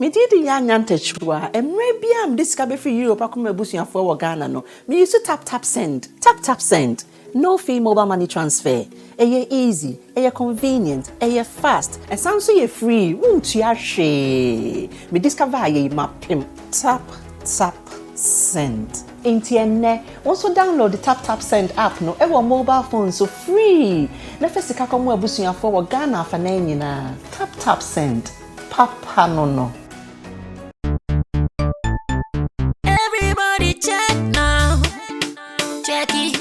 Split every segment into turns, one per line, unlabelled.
Me did Yanyante Chua, and maybe I'm discovered for you, Pakuma Busia for Ghana. No, me used to tap send. Tap send. No fee mobile money transfer. Eye easy, eye convenient, eye fast, and sounds so free. Won't you share? Me discover ye mapim. Tap send. Intienne, also download the tap send app no ever mobile phone so free. Na first ka komo abusuya for Ghana fa na nyina. Tap send. Papa no.
Everybody check now. Check it.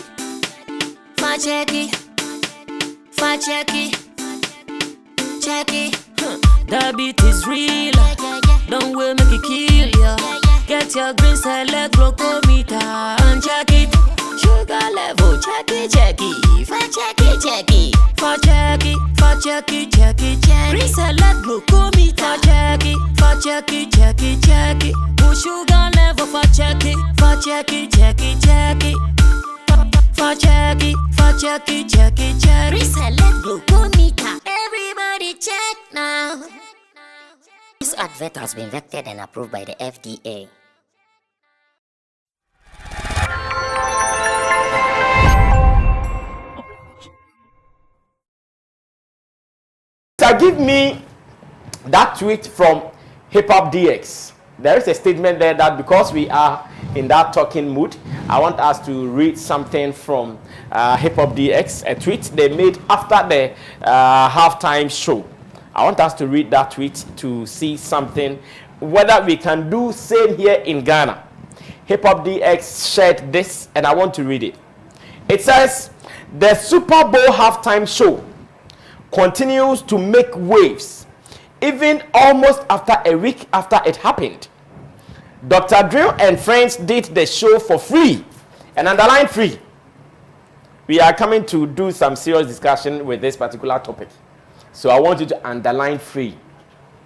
Check it. The beat is real. Don't wait, make it kill ya. Get your green select glucometer and check it. Sugar level, check it. Green select glucometer, check it. Push sugar level, check it. Reselect glucometer. Everybody check now.
This advert has been vetted and approved by the FDA.
Give me that tweet from Hip Hop DX. There is a statement there that because we are in that talking mood, I want us to read something from Hip Hop DX, a tweet they made after the halftime show. I want us to read that tweet to see something, whether we can do same here in Ghana. Hip Hop DX shared this, and I want to read it. It says, the Super Bowl halftime show continues to make waves, even almost after a week after it happened. Dr. Dre and friends did the show for free, and underline free. We are coming to do some serious discussion with this particular topic. So I want you to underline free.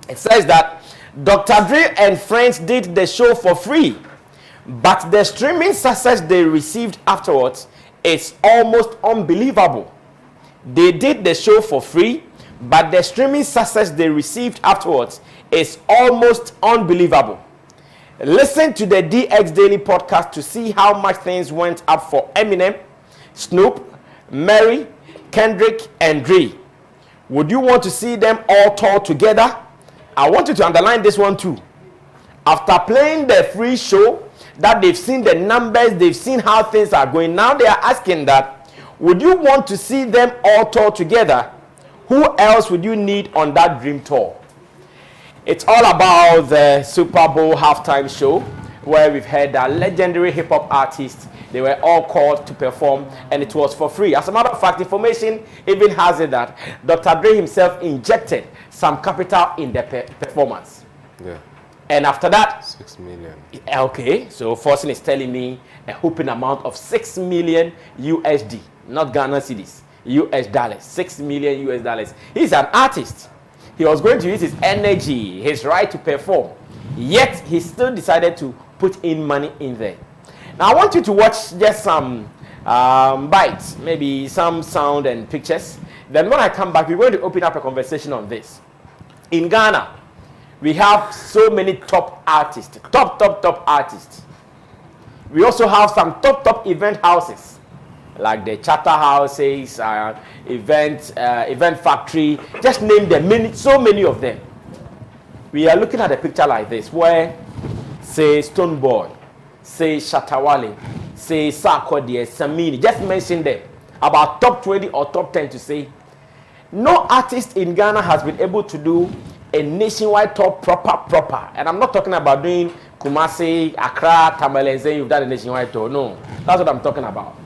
It says that Dr. Dre and friends did the show for free, but the streaming success they received afterwards is almost unbelievable. They did the show for free, but the streaming success they received afterwards is almost unbelievable. Listen to the DX Daily podcast to see how much things went up for Eminem, Snoop, Mary, Kendrick, and Dre. Would you want to see them all tour together? I want you to underline this one too. After playing the free show, that they've seen the numbers, they've seen how things are going. Now they are asking that, would you want to see them all tour together? Who else would you need on that dream tour? It's all about the Super Bowl halftime show, where we've had legendary hip-hop artists. They were all called to perform, and it was for free. As a matter of fact, information even has it that Dr. Dre himself injected some capital in the performance.
Yeah.
And after that,
6 million.
Okay, so Fortune is telling me a whooping amount of 6 million USD, not Ghana cedis, US dollars, 6 million US dollars. He's an artist. He was going to use his energy, his right to perform, yet he still decided to put in money in there. Now I want you to watch just some bites, maybe some sound and pictures. Then when I come back, we're going to open up a conversation on this. In Ghana, we have so many top artists, top artists. We also have some top event houses, like the Shatta houses, event factory. Just name them, so many of them. We are looking at a picture like this, where, say, Stonebwoy, say Shatta, Wale, say Sarkodie, Sammy. Just mention them. About top 20 or top 10 to say. No artist in Ghana has been able to do a nationwide tour proper. And I'm not talking about doing Kumasi, Accra, Tamale, and saying you've done a nationwide tour. No, that's what I'm talking about.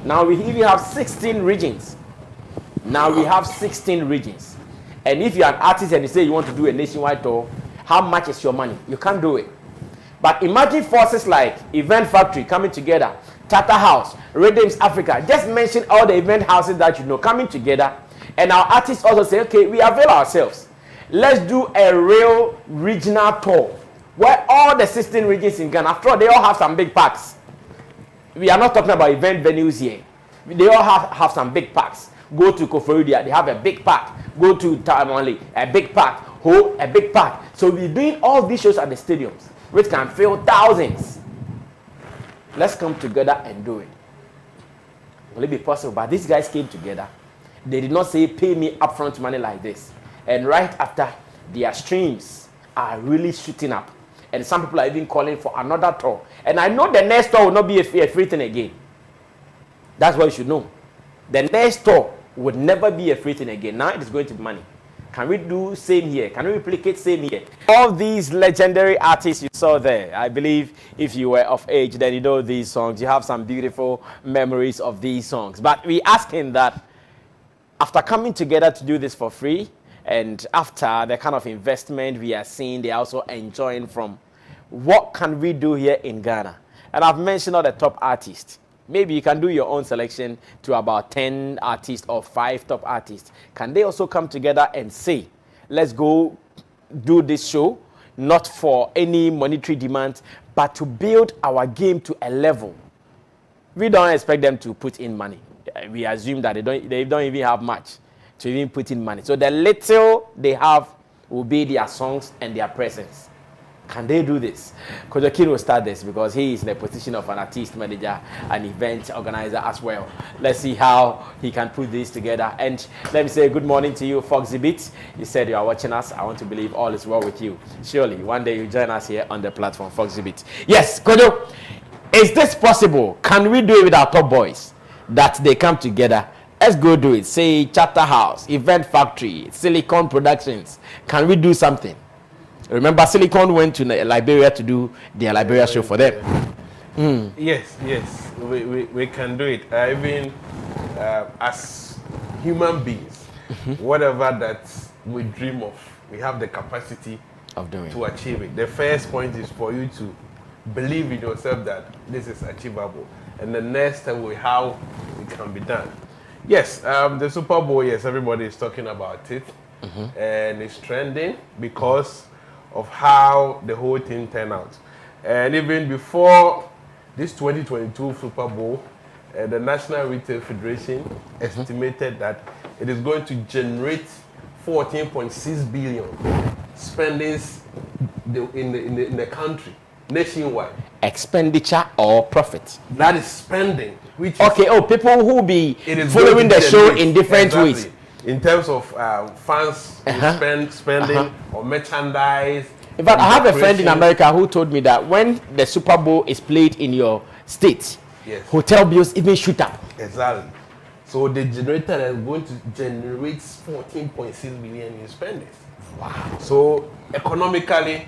Now we even have 16 regions. And if you're an artist and you say you want to do a nationwide tour, how much is your money? You can't do it. But imagine forces like Event Factory coming together, Shatta House, Rhythms Africa. Just mention all the event houses that you know coming together. And our artists also say, okay, we avail ourselves. Let's do a real regional tour where all the 16 regions in Ghana, after all, they all have some big parks. We are not talking about event venues here. They all have some big parks. Go to Koforidua, they have a big park. Go to Tamale, a big park. hold a big park. So we're doing all these shows at the stadiums, which can fill thousands. Let's come together and do it. Will it be possible? But these guys came together. They did not say, pay me upfront money like this. And right after, their streams are really shooting up. And some people are even calling for another tour. And I know the next tour will not be a free thing again. That's what you should know. The next tour would never be a free thing again. Now it is going to be money. Can we do same here? Can we replicate same here? All these legendary artists you saw there, I believe if you were of age, then you know these songs. You have some beautiful memories of these songs. But we ask him that after coming together to do this for free, and after the kind of investment we are seeing, they are also enjoying from, what can we do here in Ghana? And I've mentioned all the top artists. Maybe you can do your own selection to about 10 artists or 5 top artists. Can they also come together and say, let's go do this show, not for any monetary demand, but to build our game to a level? We don't expect them to put in money. We assume that they don't even have much to even put in money. So the little they have will be their songs and their presence. Can they do this? Coach Akin will start this because he is in the position of an artist manager, an event organizer as well. Let's see how he can put this together. And let me say good morning to you, Foxy Beat. You said you are watching us. I want to believe all is well with you. Surely, one day you join us here on the platform, Foxy Beat. Yes, Kojo, is this possible? Can we do it with our top boys? That they come together. Let's go do it. Say Shatta House, Event Factory, Silicon Productions. Can we do something? Remember, Silicon went to Liberia to do their Liberia show for them.
Yes, we can do it. Even as human beings, whatever that we dream of, we have the capacity
of doing
to achieve it. The first point is for you to believe in yourself that this is achievable. And the next step will be how it can be done. Yes, the Super Bowl, yes, everybody is talking about it. And it's trending because of how the whole thing turned out. And even before this 2022 Super Bowl, the National Retail Federation estimated that it is going to generate 14.6 billion spendings in the country, nationwide.
Expenditure or profit?
That is spending. Which
okay, people who will be following the show in different ways.
In terms of fans spending or merchandise.
In fact, I have a friend in America who told me that when the Super Bowl is played in your state, hotel bills even shoot up.
Exactly. So the generator is going to generate 14.6 billion in spending. Wow. So economically,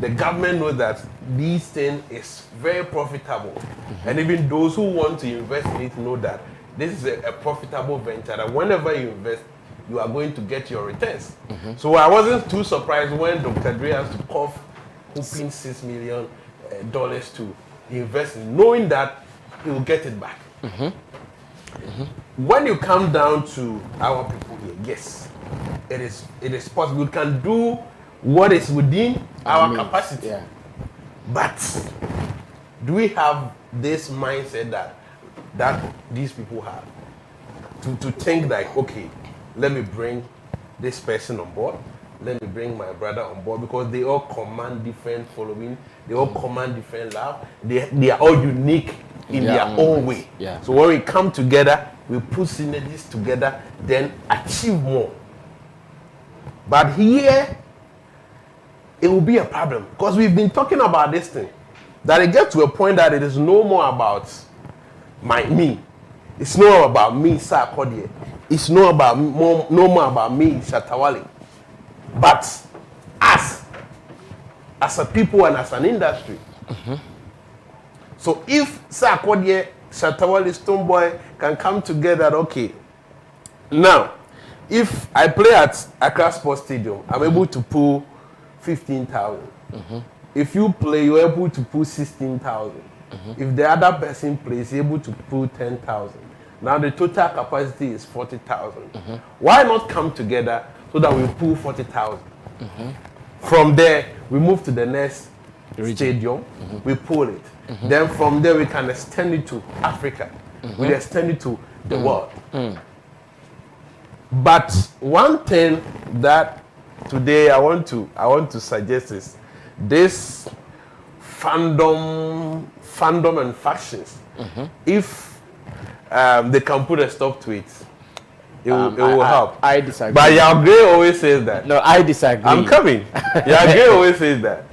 the government knows that this thing is very profitable. And even those who want to invest in it know that this is a profitable venture, that whenever you invest, you are going to get your returns. So I wasn't too surprised when Dr. Dre has to cough hoping $6 million to invest in, knowing that he will get it back. When you come down to our people here, yes, it is possible. We can do what is within our capacity. Yeah. But do we have this mindset that these people have? To think like, okay, let me bring this person on board, let me bring my brother on board, because they all command different following, they all command different love, they are all unique in their own way. Yeah. So when we come together, we put synergies together, then achieve more. But here, it will be a problem, because we've been talking about this thing, that it gets to a point that it is no more about me. It's not about me, Sarkodie. It's no more about me, Shatta Wale. But us, as a people and as an industry. So if Sarkodie, Shatta Wale, Stonebwoy can come together, okay. Now, if I play at Accra Sports Stadium, I'm able to pull 15,000. If you play, you're able to pull 16,000. If the other person plays, he's able to pull 10,000. Now the total capacity is 40,000. Why not come together so that we pull 40,000? From there, we move to the next stadium, we pull it. Then from there, we can extend it to Africa. We extend it to the world. But one thing that today I want to suggest this fandom and factions. If they can put a stop to it, it will help.
I disagree.
But Yagre always says that.
No, I disagree.
I'm coming. Yagre always says that.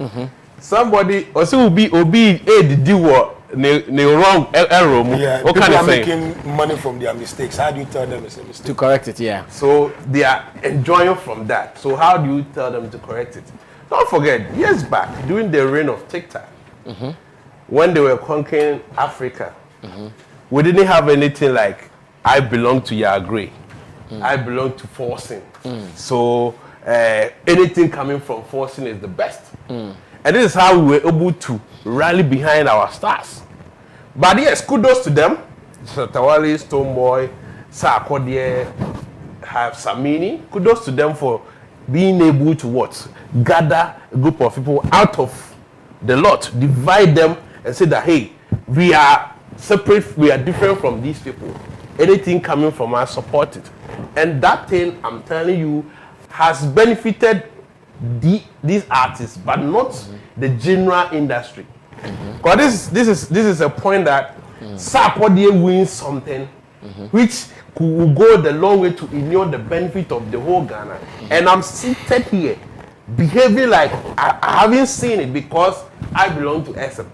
Somebody also will be the what ne wrong error.
Yeah,
what
people
kind
are
of
making money from their mistakes. How do you tell them it's a mistake?
To correct it, yeah.
So they are enjoying from that. So how do you tell them to correct it? Don't forget, years back, during the reign of TikTok, when they were conquering Africa, we didn't have anything like I belong to Yagre. I belong to Forcing. So anything coming from Forcing is the best. And this is how we were able to rally behind our stars. But yes, kudos to them. Shatta, Wale, Stonebwoy, Sarkodie, have Sammy. Kudos to them for being able to what? Gather a group of people out of the lot, divide them and say that, hey, we are separate, we are different from these people. Anything coming from us, support it. And that thing, I'm telling you, has benefited these artists, but not the general industry. Because this is a point that Sarkodie wins something, which will go the long way to ignore the benefit of the whole Ghana. And I'm seated here, behaving like I haven't seen it because I belong to SM.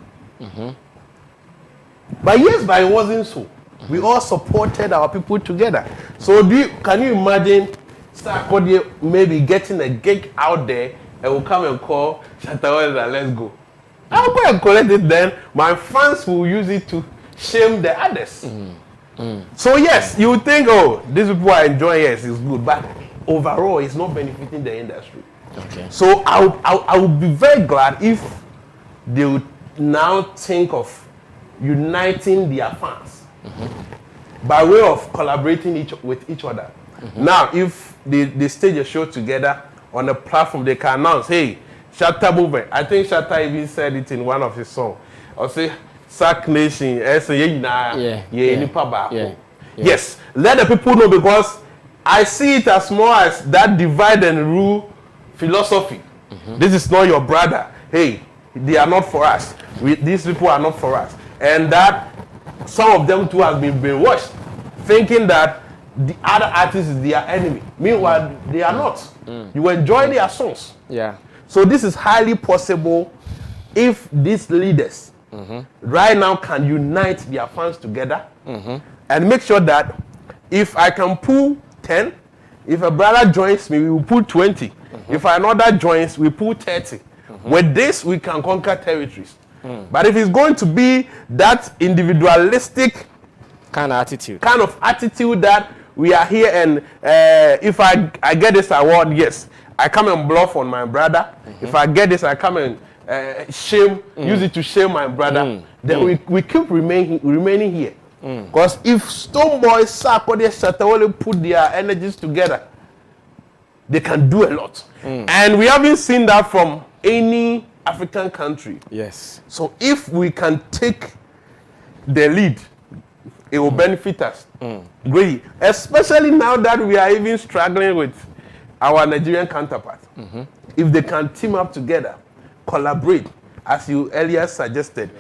But yes, but it wasn't so. We all supported our people together. So can you imagine Sarkodie maybe getting a gig out there and will come and call Shatta and let's go. I'll go and collect it then. My fans will use it to shame the others. So yes, you would think, oh, these people are enjoying it, it's good. But overall, it's not benefiting the industry.
Okay.
So I would be very glad if they would now think of uniting their fans by way of collaborating with each other. Now, if they stage a show together on a platform, they can announce, hey, Shatta movement. I think Shatta even said it in one of his songs. Or say, Sack Nation, Yes, let the people know, because I see it as more as that divide and rule philosophy. This is not your brother. Hey, they are not for us. These people are not for us. And that some of them too have been brainwashed, thinking that the other artist is their enemy. Meanwhile, they are not. You enjoy their songs.
Yeah.
So this is highly possible if these leaders right now can unite their fans together and make sure that if I can pull 10, if a brother joins me, we will pull 20. If another joins, we pull 30. With this, we can conquer territories. But if it's going to be that individualistic
Kind of attitude
that we are here and if I get this award, yes, I come and bluff on my brother. If I get this, I come and use it to shame my brother. Then we keep remaining here. Because if Stonebwoy, Sarkodie, Shatta Wale put their energies together, they can do a lot. And we haven't seen that from any African country.
Yes.
So if we can take the lead, it will benefit us greatly. Especially now that we are even struggling with our Nigerian counterparts. If they can team up together, collaborate, as you earlier suggested,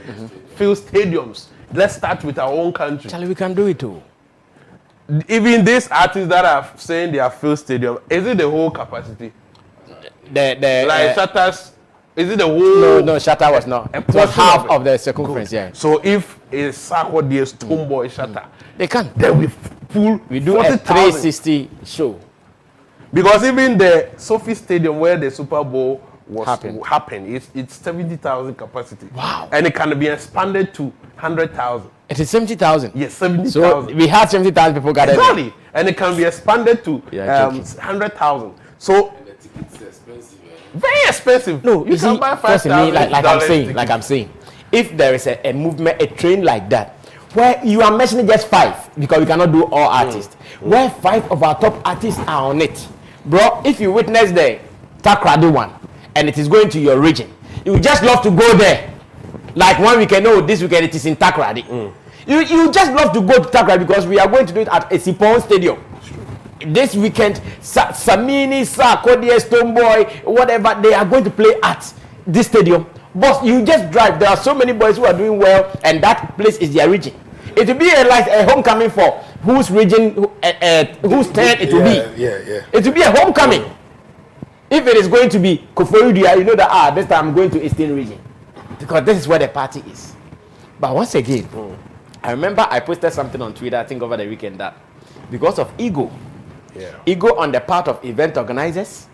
fill stadiums. Let's start with our own country.
Charlie, we can do it too.
Even these artists that are saying they are fill stadium, is it the whole capacity? Like Shatta's, is it the whole?
No, Shatta was not. It was half of the circumference, yeah.
So if it's Sarkodie, Stonebwoy, Shatta,
they can.
Then we do a
360 show.
Because even the Sophie Stadium where the Super Bowl happened, it's 70,000 capacity.
Wow.
And it can be expanded to 100,000.
It is 70,000.
Yes, 70,000.
So we had 70,000 people gathered.
Exactly. And it can be expanded to 100,000. So
And the tickets are expensive.
very expensive.
No,
you can buy $5,000.
like I'm saying, if there is a movement, a trend like that, where you are mentioning just 5, because we cannot do all artists, where 5 of our top artists are on it, bro. If you witness the Takrady one, and it is going to your region, you would just love to go there. Like one weekend, this weekend it is in Takrady. You just love to go to Takrady because we are going to do it at a Sipon Stadium. this weekend, Sammy, Sarkodie, Stonebwoy, whatever, they are going to play at this stadium. But you just drive. There are so many boys who are doing well, and that place is their region. It will be like a homecoming for whose region, whose turn it will be. It will be a homecoming. If it is going to be Koforidua, you know that this time I'm going to Eastern region, because this is where the party is. But once again, I remember I posted something on Twitter, I think over the weekend, that because of ego, ego on the part of event organizers,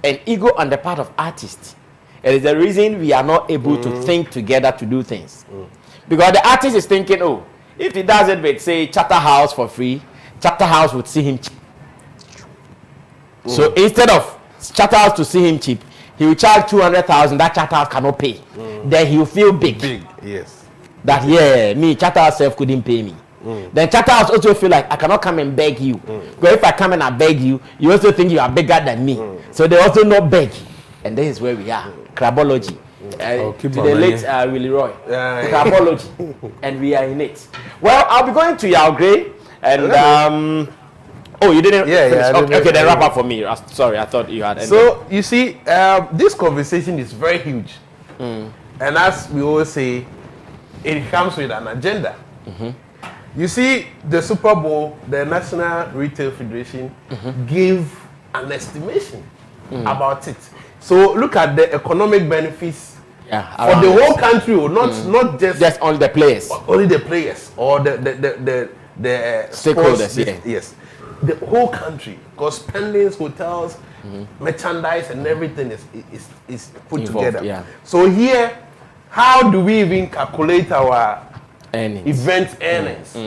and ego on the part of artists, it is the reason we are not able to think together to do things. Because the artist is thinking, oh, if he does it with, say, Shatta House for free, Shatta House would see him cheap. So instead of Shatta House to see him cheap, he will charge 200,000 that Shatta House cannot pay. Then he will feel big.
Yes.
That, me, Shatta House self couldn't pay me. Then Shatta House also feel like I cannot come and beg you. Because if I come and I beg you, you also think you are bigger than me. So they also not beg. And this is where we are. Crabology. To the late Willie Roy. Crabology. And we are in it. Well, I'll be going to Yao Gray. And oh, you didn't finish? Okay, then wrap up for me. Sorry, I thought you had ended.
So you see, this conversation is very huge. And as we always say, it comes with an agenda. You see, the Super Bowl, the National Retail Federation gave an estimation about it. So look at the economic benefits for the whole country, not just
only the players.
Only the players or the
stakeholders.
Yes, the whole country, because spendings, hotels, merchandise, and everything is put together. So here, how do we even calculate our event earnings?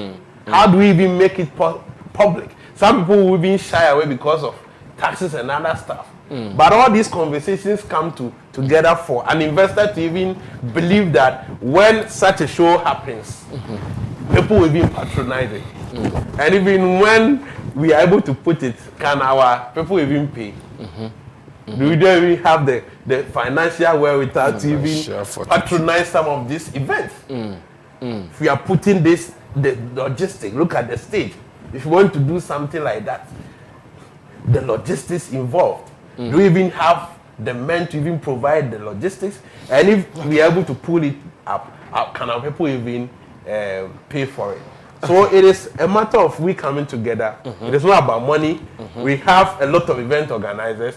How do we even make it public? Some people will even shy away because of taxes and other stuff. But all these conversations come together for an investor to even believe that when such a show happens, people will even patronize it. And even when we are able to put it, can our people even pay? Do we don't even have the financial wherewithal to even patronize some of these events? If we are putting the logistics, look at the stage. If you want to do something like that, the logistics involved. Do we even have the men to even provide the logistics? And if we are able to pull it up, can our people even pay for it? So it is a matter of we coming together. It is not about money. We have a lot of event organizers.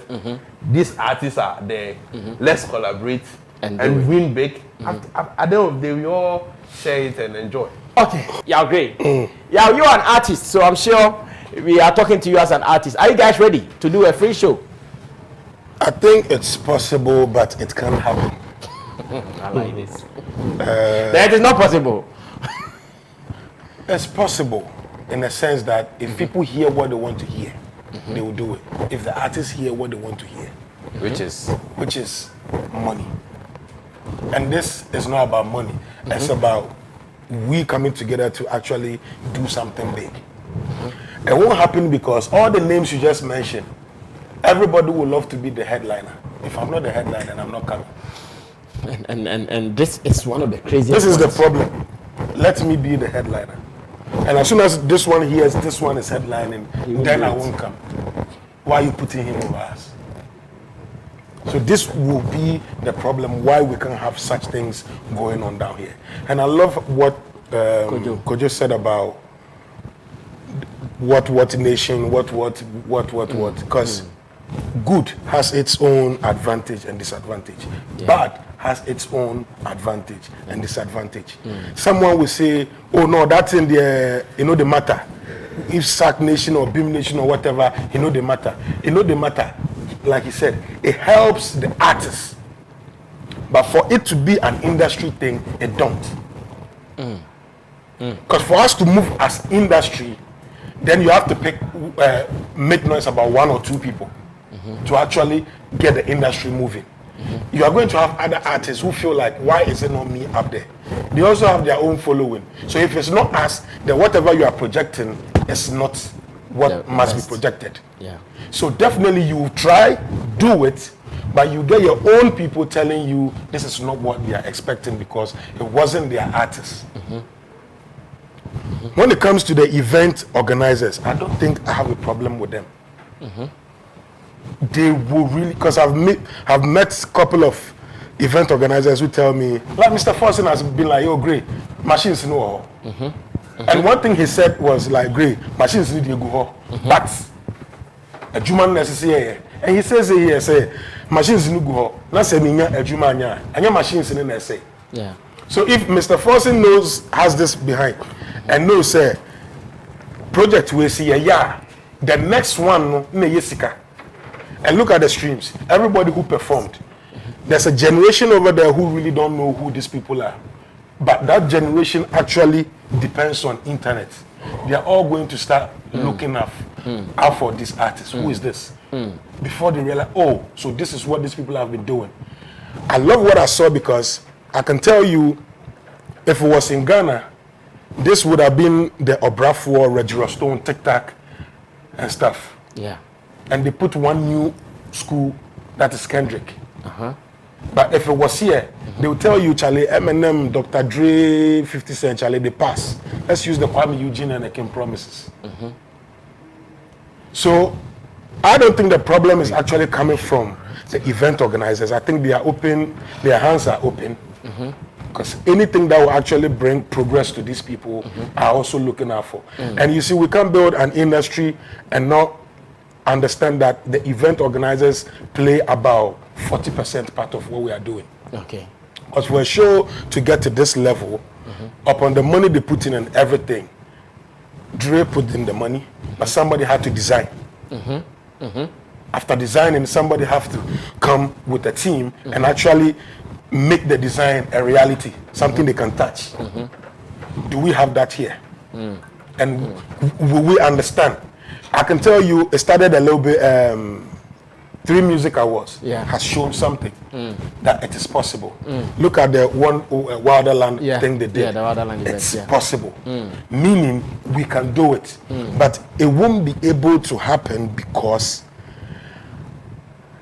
These artists are there. Let's collaborate and win big. At the end of the day, we all share it and enjoy.
Okay, yeah, great. Yeah, you're an artist, so I'm sure we are talking to you as an artist. Are you guys ready to do a free show?
I think it's possible, but it can't happen.
I like this. That is not possible.
It's possible in the sense that if people hear what they want to hear, they will do it. If the artists hear what they want to hear,
which is
money. And this is not about money. It's about we coming together to actually do something big. It won't happen because all the names you just mentioned, everybody would love to be the headliner. If I'm not the headliner, I'm not coming.
And this is one of the craziest.
This is the problem. Let me be the headliner. And as soon as this one hears this one is headlining, then I won't come. Why are you putting him over us? So this will be the problem why we can have such things going on down here. And I love what Kojo said about what nation, what, because good has its own advantage and disadvantage. Bad has its own advantage and disadvantage. Someone will say, oh no, that's in the, the matter. If SAC Nation or BIM Nation or whatever, the matter. The matter, like he said, it helps the artists. But for it to be an industry thing, it don't. Because for us to move as industry, then you have to make noise about one or two people to actually get the industry moving. You are going to have other artists who feel like, why is it not me up there? They also have their own following. So if it's not us, then whatever you are projecting is not what must be projected. So definitely you try, do it, but you get your own people telling you this is not what they are expecting because it wasn't their artists. When it comes to the event organizers, I don't think I have a problem with them. They will really, because I've met a couple of event organizers who tell me, like Mr. Forsen has been like, oh, great, machines no. And one thing he said was like, great, machines need to go. But a human necessary. And he says here, say, machines need to go. Not say, a human, and your machines in the say.
Yeah.
So if Mr. Forsen has this behind, and knows, say, project we see, the next one, no, Yesika. And look at the streams. Everybody who performed. There's a generation over there who really don't know who these people are. But that generation actually depends on internet. They are all going to start looking out for this artist. Who is this? Before they realize, oh, so this is what these people have been doing. I love what I saw because I can tell you, if it was in Ghana, this would have been the Obrafour, Reggie Stone, TikTok, and stuff.
Yeah.
And they put one new school, that is Kendrick. But if it was here, they will tell you, Charlie, Eminem, Dr. Dre, 50 Cent, Charlie, they pass. Let's use the Kwame Eugene and the Kim Promises. So I don't think the problem is actually coming from the event organizers. I think they are open, their hands are open. Because anything that will actually bring progress to these people are also looking out for. And you see, we can build an industry and not understand that the event organizers play about 40% part of what we are doing.
Okay.
Because for a show to get to this level, upon the money they put in and everything, Dre put in the money, but somebody had to design. After designing, somebody have to come with a team and actually make the design a reality, something they can touch. Do we have that here? And will we understand? I can tell you, it started a little bit. 3 Music Awards has shown something that it is possible. Look at the one Wilderland thing they did.
Yeah, the Wilderland event.
It's possible. Meaning we can do it, but it won't be able to happen because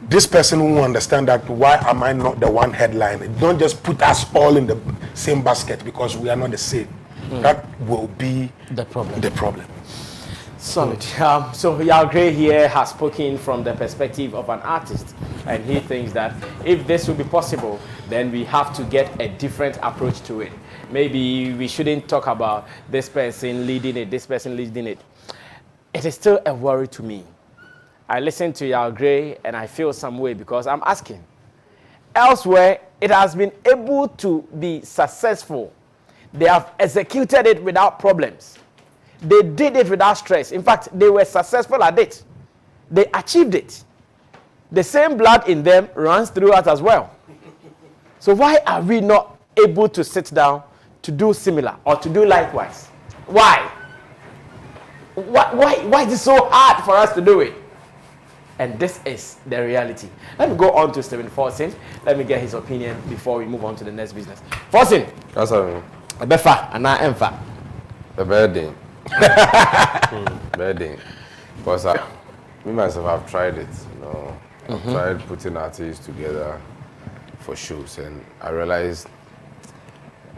this person won't understand that. Why am I not the one headliner? Don't just put us all in the same basket because we are not the same. That will be
the problem.
The problem.
Solid. So Yal Gray here has spoken from the perspective of an artist, and he thinks that if this will be possible, then we have to get a different approach to it. Maybe we shouldn't talk about this person leading it, this person leading it. It is still a worry to me. I listen to Yal Gray and I feel some way because I'm asking. Elsewhere, it has been able to be successful. They have executed it without problems. They did it without stress. In fact, they were successful at it. They achieved it. The same blood in them runs through us as well. So why are we not able to sit down to do similar or to do likewise? Why? Why is it so hard for us to do it? And this is the reality. Let me go on to Stephen Forsen. Let me get his opinion before we move on to the next business. Forsen.
That's what I mean.
Ebefa and Emfa.
The bad thing. Bad thing. Because me myself, I've tried it. You know, I've tried putting artists together for shows, and I realized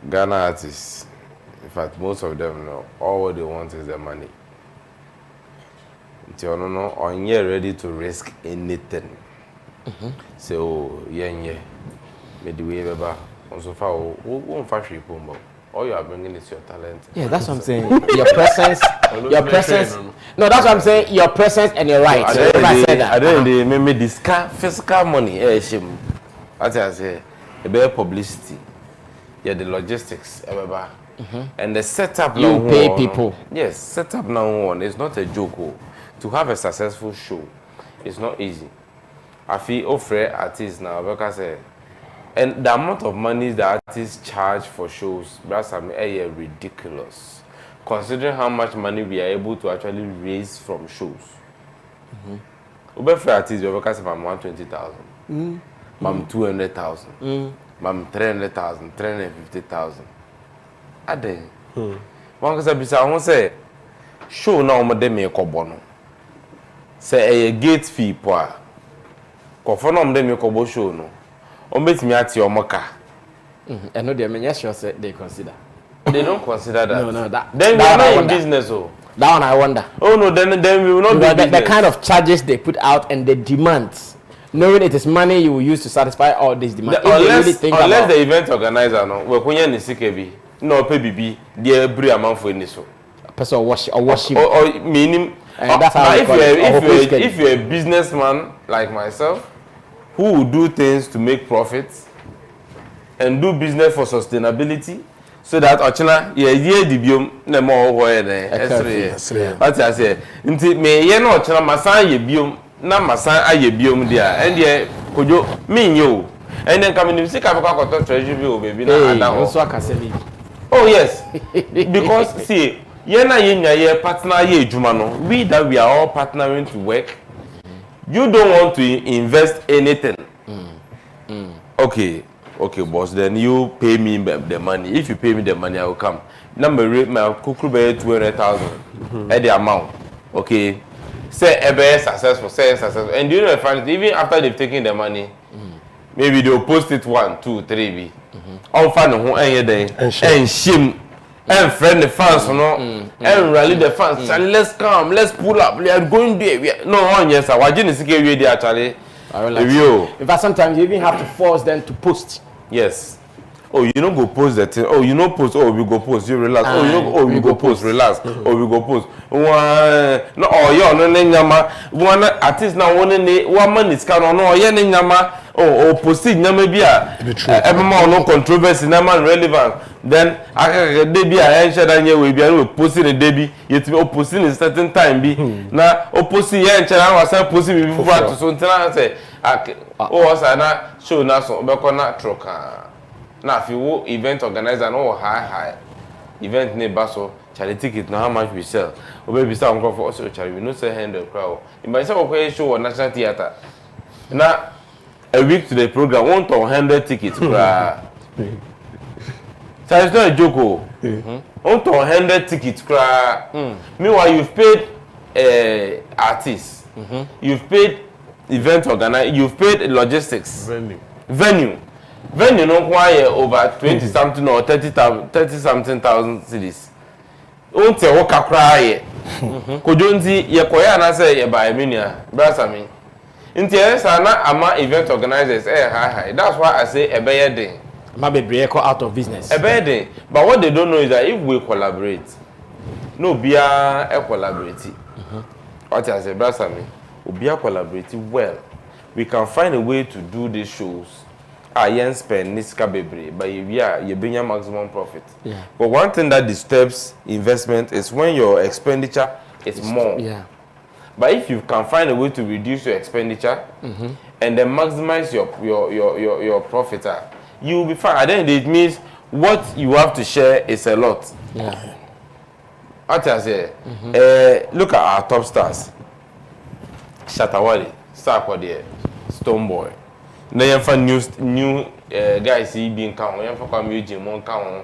Ghana artists, in fact, most of them, you know, all what they want is the money. Until you know, are you ready to risk anything? So yeah, maybe ever. So far, won't fashion people. All you are bringing is your talent.
Yeah, that's what I'm saying. Your presence. No, that's what I'm saying. Your presence and your right.
I don't remember this physical money. I say, a better publicity. Yeah, the logistics. And the setup.
You pay people.
Yes, setup now on. It's not a joke. To have a successful show, it's not easy. I feel offer artists now because and the amount of money the artists charge for shows, that's ridiculous. Considering how much money we are able to actually raise from shows. For artists, we because I'm 120,000, I'm 200,000, I'm 300,000, 350,000. I think. One because I won't say show now me kobono. Say a gate fee poa. Kofono me kobo show no. Bet me at your mocha.
And no, they sure say they consider.
They don't consider that.
No, that.
Then
that
we're not in business, oh.
That one I wonder.
Oh no, then we will not do
the
business.
kind of charges they put out and the demands, knowing it is money you will use to satisfy all these demands.
Unless the event organizer no, we kunya ni sikebi, no pay bibi, they bring a man for any so.
Person wash him.
Or meaning.
That's how
if you're a businessman like myself, who will do things to make profits and do business for sustainability, so that ochina ye dibiom na mo ho ye na esre. What I say, nti me ye na ochina masan ye biom na masan aye biom dia, and ye kojo me nyo. And then come in sika kwa koto treasury bill baby na ada ho. Oh yes. Because see, ye na ye partner ye ejuma no. We that we are all partnering to work. You don't want to invest anything. Okay, boss. Then you pay me the money. If you pay me the money, I will come. Number rate my kukru be 200,000 at the amount. Okay. Say ebe successful, and you know find even after they've taken the money, maybe they'll post it 1, 2, 3 be. All find who and shame. And friend the fans, and rally the fans. Charlie, let's come, let's pull up. We are going there. No, yes, I didn't see you there, Charlie. In fact, sometimes you even have to force them to post. Yes. Oh, you don't go post that thing. Oh, you don't post. Oh, we go post. You relax. Oh, you don't. Oh, we go post. Relax. Oh, we go post. No, oh, yo, no, nyama. One artist now, one man is coming. No, yeah, nyama. Oh, posting nyama biya. Every man no controversy, nyama relevant. Then I debi I ensure that you will be able to post the debi. You to be posting in certain time be. Na posting here ensure I was posting before to so tell say. Oh, asa na show na so be ko na troka. Na if you event organizer no high event ne baso charity ticket na how much we sell. Obe be say on for also charity we no sell 100 crowd. In my say we show on National Theatre. Na a week to the program 100 tickets. So it's not a joke. 100 tickets. Meanwhile, you've paid artists. You've paid event organizer. You've paid logistics. Venue. No why over 20 something or 30 something thousand cedis. Unte woka cry. Kojonzi ye koya na say ye buy minia. Brasa me. Nti sana ama event organizers high. That's why I say ebeye den.
Maybe break out of business.
Ebeye den. But what they don't know is that if we collaborate, no bia collaborate. What I say, brasa me, obia collaborate well. We can find a way to do these shows. Yen spend niska bebre, but you bring your maximum profit.
Yeah.
But one thing that disturbs investment is when your expenditure is more.
Yeah.
But if you can find a way to reduce your expenditure and then maximize your profit, you will be fine. At the end, it means what you have to share is a lot.
Yeah.
What I say, look at our top stars: Shatta, Wale, Sarkodie, Stonebwoy. Na yɛmfa new guys yi bi nka ho yɛmfa kwa music mo nka ho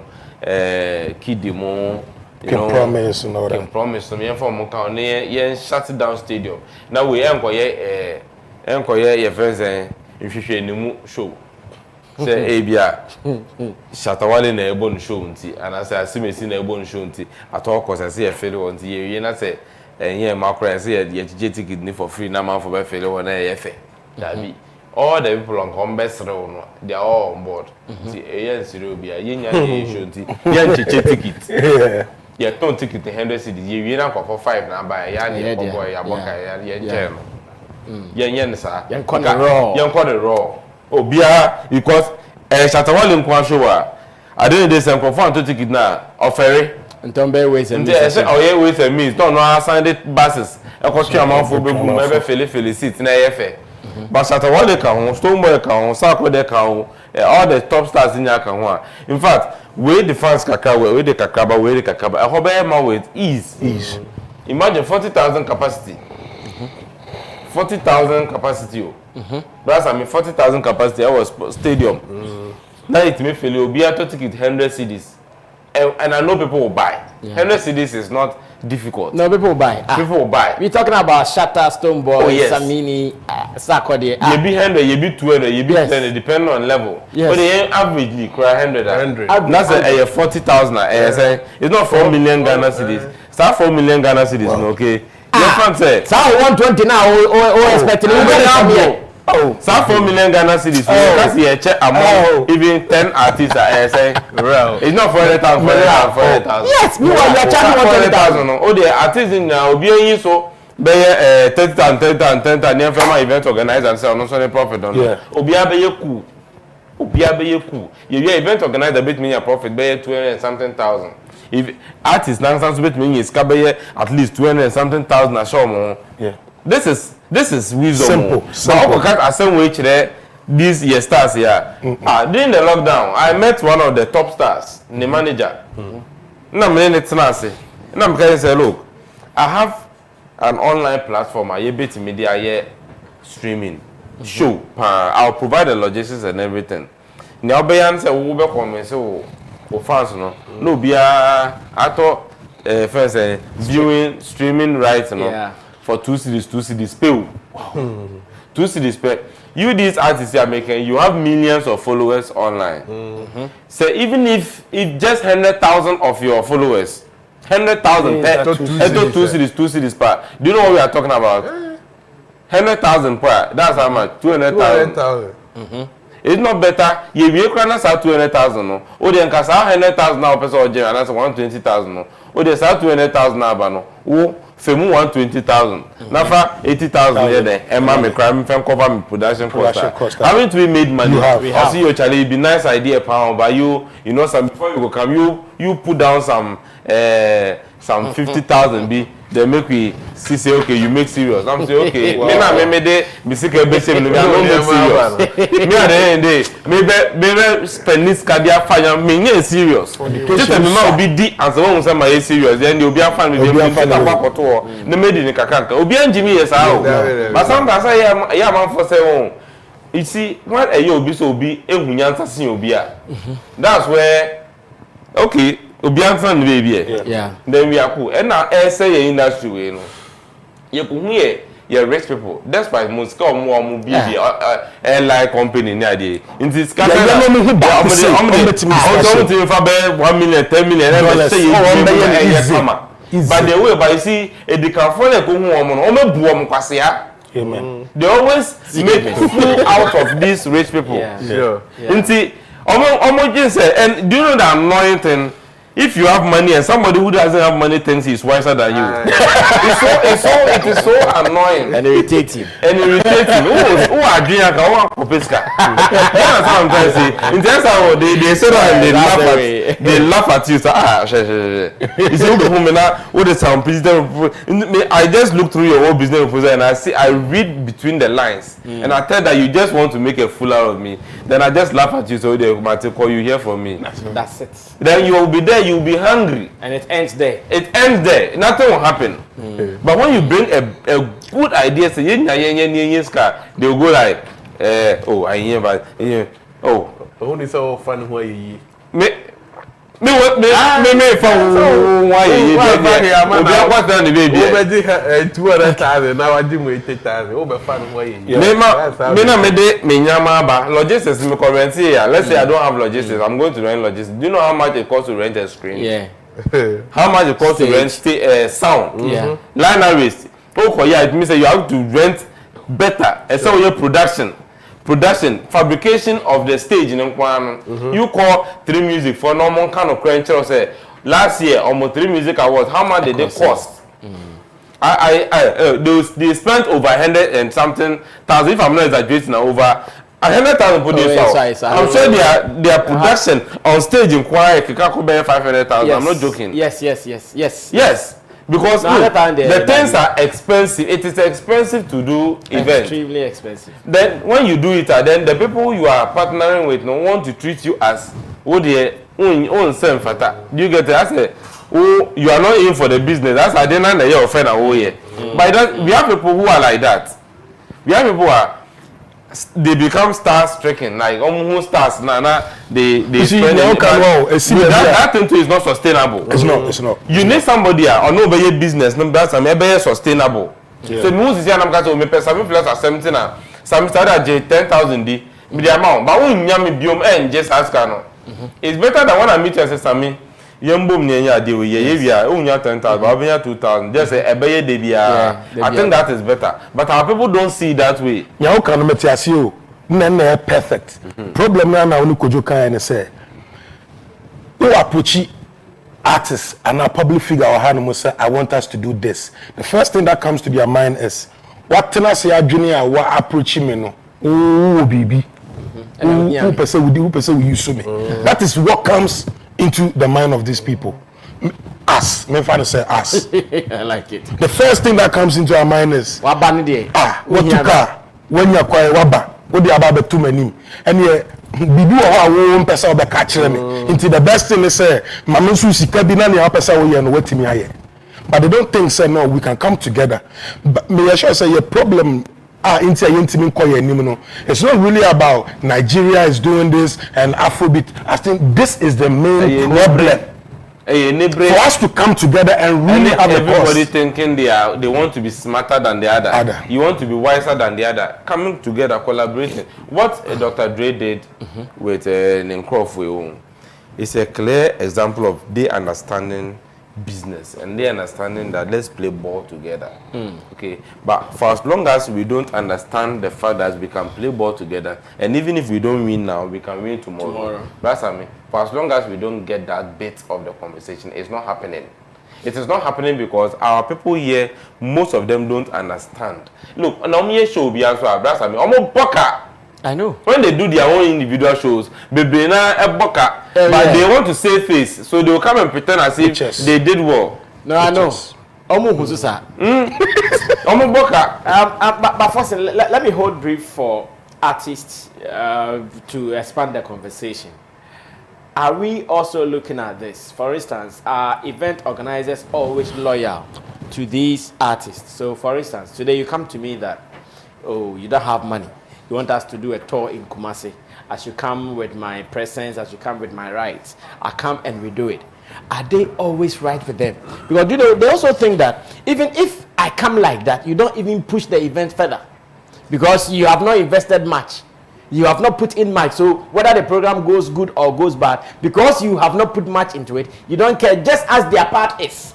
kid mo
promise no
yɛmfa mo nka ho na yɛn shut down stadium na we enkoye friends nhwehwɛ nimu show say ebia Shatta Wale na ebo no show nti ana say asimesi na ebo no show nti atọ say e feel won nti ye na say enye makora say ye ticket ni for free na man for be feel won na ye fe dabi. All the people on Combest Road, they are all on board. See, a Sirobia, Yen ticket. Yeah, don't ticket the 100 cities. You don't for 5 now by a yan boy, a boca, yen. Yen, sir. Young corner raw. Oh, beer, because Shatta Wale in Kwanshowa. I didn't do some confirm to ticket now, or ferry.
And don't bear ways and
means. Oh, yeah, ways and means. Don't know how signed it buses. A costume amount for people, never fill seats in a But Shatta Wale can Stonebwoy can Sarkodie can all the top stars in Yakan. In fact, we the fans kakaba, we the kakaba. I hope I with ease. Imagine 40,000 capacity. 40,000 capacity. That's 40,000 capacity. I was stadium. Now it may feel you'll be able to ticket 100 CDs, and I know people will buy. 100 CDs is not difficult.
No, people will buy.
People will buy.
We're talking about Shatta, Stonebwoy,
Oh, yes.
Sammy, Sarkodie.
You be 100, you be 200, you be
Yes.
10, depending on level.
Yes.
But they averagely cry 100.
100.
That's a 40,000. It's not 4 million Ghana cedis. Start 4 million Ghana cedis, okay? Your friend said.
So 120 now, expecting
Oh, start 4 million Ghana cedis. Because you check among even 10 artists. It's not 400,000.
Yes, you are charging
400,000. Oh, the artists in now be so. Be 30,000, 10,000. Near from event organizer and say no so profit on. Obia be cool. Obia be cool. You event organizer bit me a profit be 200 and something thousand. If artists now stand to bit me is kabe at least 200 and something thousand a show mo.
Yeah.
This is wisdom.
Simple.
But I say which these year stars here. During the lockdown, I met one of the top stars, the manager. Na me ne tena say. Na me can say, look, I have an online platform. I bit media here streaming show. I'll provide the logistics and everything. Now be answer we be come say o fans no be I thought first viewing streaming rights for 2 CDs pay. Wow. 2 CDs pay. You these artists are making, you have millions of followers online. So even if just 100,000 of your followers, 100,000 2 CDs per. Do you know what we are talking about? 100,000 per. That's how much? 200,000. It's not better. You be crying as 200,000 no. O dey nka sa 100,000 now person or and that's 120,000 no. O dey sa 200,000 na ba no. Wo femu 120,000. Na fa 80,000 here there. Emma me cry me fan cover me production cost. Haven't we made money? I see your Charlie, be nice idea pound but you know some before you go come you put down some 50,000 be they make we see say okay you make serious. I'm say okay. Me na me dey me sick be say me no make serious. Me at the end day maybe spend this cardia fire me dey serious. Just me ma obi di and so won say my serious then dey obi afan me dey fit akwakoto na me di ni kakanka. Obi anjimi yes how. But sometimes say yeah man for say won. You see when a you obi so obi ehunyansa sin obi a. That's where okay obi answer the baby
yeah
then we are cool and now say your industry we know you could hear your rich people despite most come more be airline company near the in this scatter I'm 1 million 10 million and say but the way but you see a California go home they always make fool out of these rich people and do you know the annoying thing? If you have money and somebody who doesn't have money thinks he's wiser than you, it is so annoying
and irritating.
Who are doing a Kopeska? That's what I'm trying to say. In terms of they say that and they laugh at you. You see, what the sound I just look through your whole business proposal and I read between the lines and I tell that you just want to make a fool out of me. Then I just laugh at you so they might call you here for me.
That's it.
Then you will be there. You'll be hungry
and it ends there.
Nothing will happen. But when you bring a good idea say they'll go like oh I hear but only so fun where you
me
for why you what's done the baby
200,000 now I do 80,000 over fun where you
me nyama ba logistics me currency here. Let's say I don't have logistics, I'm going to rent logistics. Do you know how much it costs to rent a screen?
Yeah.
How much it costs to rent sound?
Yeah.
Line arrays. Oh yeah, it means that you have to rent better. And so your production, fabrication of the stage in you call 3 Music for normal kind of crunch or say last year almost 3 Music Awards. How much did they cost? They spent over 100 and something thousand. If I'm not exaggerating, over 100,000 producers. I'm sure their production on stage in choir can cover 500,000. I'm not joking.
Yes.
Because look, the things are expensive. It is expensive to do events.
Extremely expensive.
Then when you do it, then the people you are partnering with want to treat you as what they own same fata. Do you get it? I say, oh, you are not in for the business. That's I didn't know your friend. But we have people who are like that. We have people who are
they become star-stricken. Like almost stars now. They spend that thing too is not sustainable.
It's not.
You need somebody or no be business. No, that's sustainable. So most is here. I'm going to me pay Sammy plus 17 na. Sammy started at 10,000 d. Me the amount, but when you me biome and just ask no. It's better than when I meet you and say Sammy. Yambum niya de we ye unya 10,000 but obinya 2,000 just say ebeye de bia. I think that is better, but our people don't see that way.
Nya o kan metiasi o na perfect. Problem na onu kojo kan say we approach artists and a public figure or hand say I want us to do this. The first thing that comes to their mind is what tenase adwene what approach me no o bibi who person we use me. That is what comes into the mind of these people. Us, my father said us.
I like it.
The first thing that comes into our mind is what you car when you acquire waba what the about too many and yeah bibi wa wo person obe ka kire me into the best thing is say mama su sika bi na ne person wo ye no watimi aye, but they don't think say no we can come together. But me sure say your problem it's not really about Nigeria is doing this and Afrobeat. I think this is the main problem. For us to come together and really have
everybody thinking they want to be smarter than the other. You want to be wiser than the other. Coming together, collaborating. What Dr. Dre did with Nkrofwe is a clear example of they understanding business and they understanding that let's play ball together. Okay, but for as long as we don't understand the fact that we can play ball together, and even if we don't win now, we can win tomorrow. That's what I mean. For as long as we don't get that bit of the conversation, it's not happening. It is not happening because our people here, most of them don't understand. Look, show be answer. That's what I mean. Almost boka.
I know.
When they do their own individual shows, but they want to save face, so they will come and pretend as if they did well.
No, I know. But first, let me hold brief for artists to expand the conversation. Are we also looking at this? For instance, are event organizers always loyal to these artists? So, for instance, today you come to me that, oh, you don't have money. You want us to do a tour in Kumasi. As you come with my presence, as you come with my rights, I come and we do it. Are they always right with them? Because you know, they also think that even if I come like that, you don't even push the event further. Because you have not invested much. You have not put in much. So whether the program goes good or goes bad, because you have not put much into it, you don't care, just as their part is.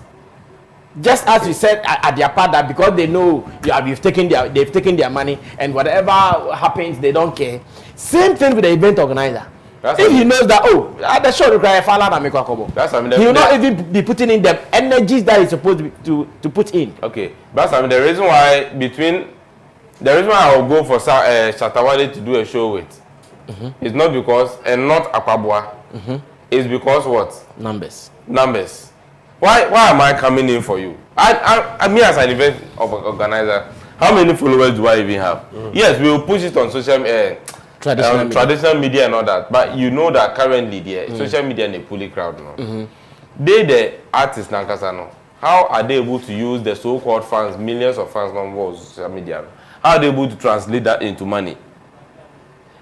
Just as you said at their part that because they know they've taken their money and whatever happens they don't care. Same thing with the event organizer. If he knows that the show requires he will not even be putting in the energies that he's supposed to put in.
Okay, that's the reason why I will go for Shatta to do a show with. It's not because and not Akabwa. It's because what?
Numbers.
Why am I coming in for you? I mean, as an event organizer, how many followers do I even have? Yes, we will push it on social traditional media and all that. But you know that currently social media is a fully crowd now. They the artists Nankasano. How are they able to use the so-called fans, millions of fans on social media? How are they able to translate that into money?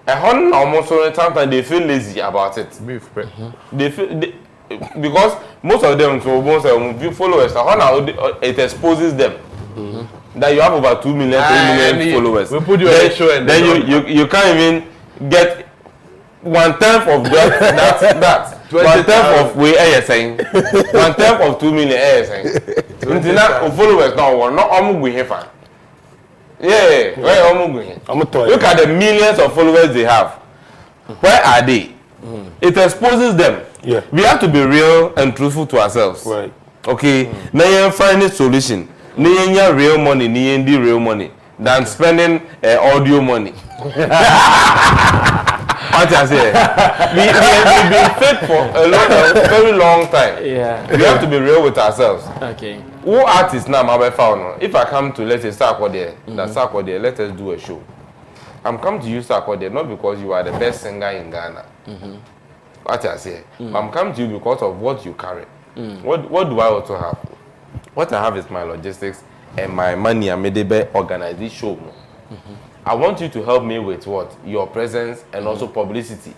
And almost all the time they feel lazy about it. They feel because most of them followers, it exposes them that you have over 2 million, 3 million followers.
We put you on a show and
then you can't even get 1/10 of that. 1/10 of we saying 1/10 of 2 million saying. Followers now we're not fan. Look at the millions of followers they have. Where are they? It exposes them.
Yeah.
We have to be real and truthful to ourselves.
Right.
Okay. Now you find a solution. Now real money, real money than spending audio money. What I say? We've been fake for a very long time.
Yeah.
We have to be real with ourselves.
Okay.
Who artists now my found? If I come to let's say Sarkodie, let us do a show. I'm come to you Sarkodie not because you are the best singer in Ghana. What I say, I'm coming to you because of what you carry. What do I also have? What I have is my logistics and my money. I made a organize this show. I want you to help me with what? Your presence and also publicity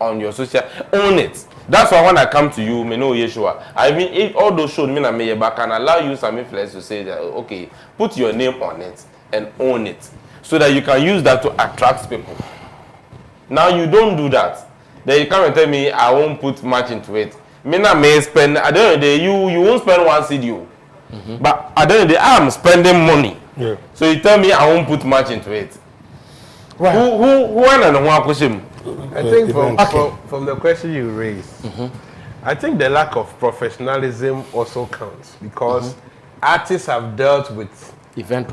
on your social. Own it. That's why when I come to you, me know Yeshua. I mean, if all those shows me na me back can allow you some influence to say that okay, put your name on it and own it, so that you can use that to attract people. Now you don't do that. Then you come and tell me I won't put much into it. Me na may spend. At the end of the day, you won't spend one CD. But at the end of the day, I'm spending money.
Yeah.
So you tell me I won't put much into it.
Right.
Who and who push him?
I think from the question you raised, I think the lack of professionalism also counts because artists have dealt with event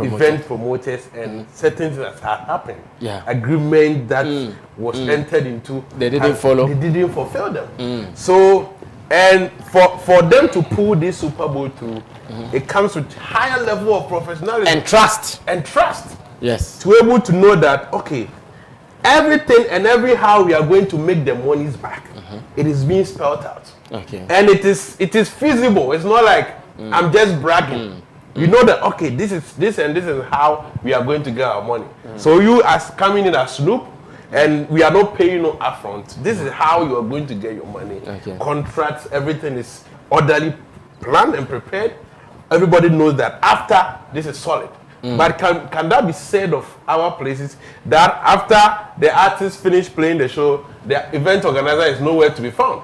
promoters and certain things that have happened.
Yeah.
Agreement that was entered into.
They didn't follow.
They didn't fulfill them. So, and for them to pull this Super Bowl through, it comes with higher level of professionalism.
And trust.
And trust.
Yes.
To be able to know that, okay, everything and every how we are going to make the monies back, it is being spelled out.
Okay.
And it is feasible. It's not like I'm just bragging. You know that, okay, this is how we are going to get our money. So you as coming in as Snoop, and we are not paying no upfront. This is how you are going to get your money.
Okay.
Contracts, everything is orderly planned and prepared. Everybody knows that after this is solid. But can that be said of our places that after the artists finish playing the show, the event organizer is nowhere to be found?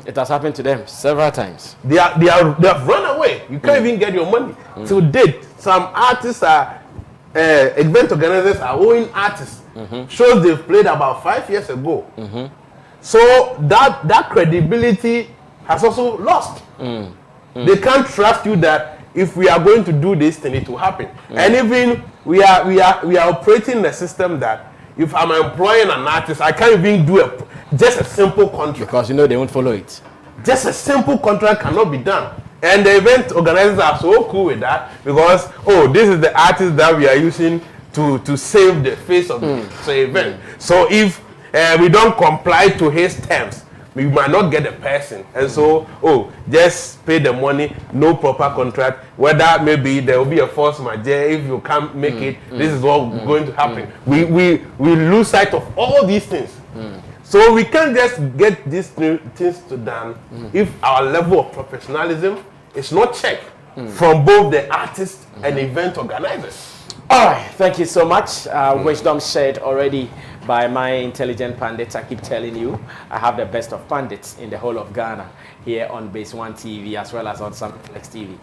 It has happened to them several times.
They have run away. You can't even get your money. To date, some artists are event organizers are owing artists. Shows they've played about 5 years ago. So that credibility has also lost. They can't trust you that if we are going to do this thing, it will happen. And even we are operating in a system that if I'm employing an artist, I can't even do just a simple contract.
Because you know they won't follow it.
Just a simple contract cannot be done. And the event organizers are so cool with that because, oh, this is the artist that we are using to save the face of the event. So if we don't comply to his terms, we might not get the person. And so, just pay the money, no proper contract. Whether maybe there will be a force majeure, if you can't make it, this is what going to happen. We lose sight of all these things. So we can't just get these things done if our level of professionalism is not checked from both the artists and event organizers.
All right, thank you so much. Wisdom shared already by my intelligent pundits. I keep telling you, I have the best of pundits in the whole of Ghana here on Base One TV as well as on some Flex TV.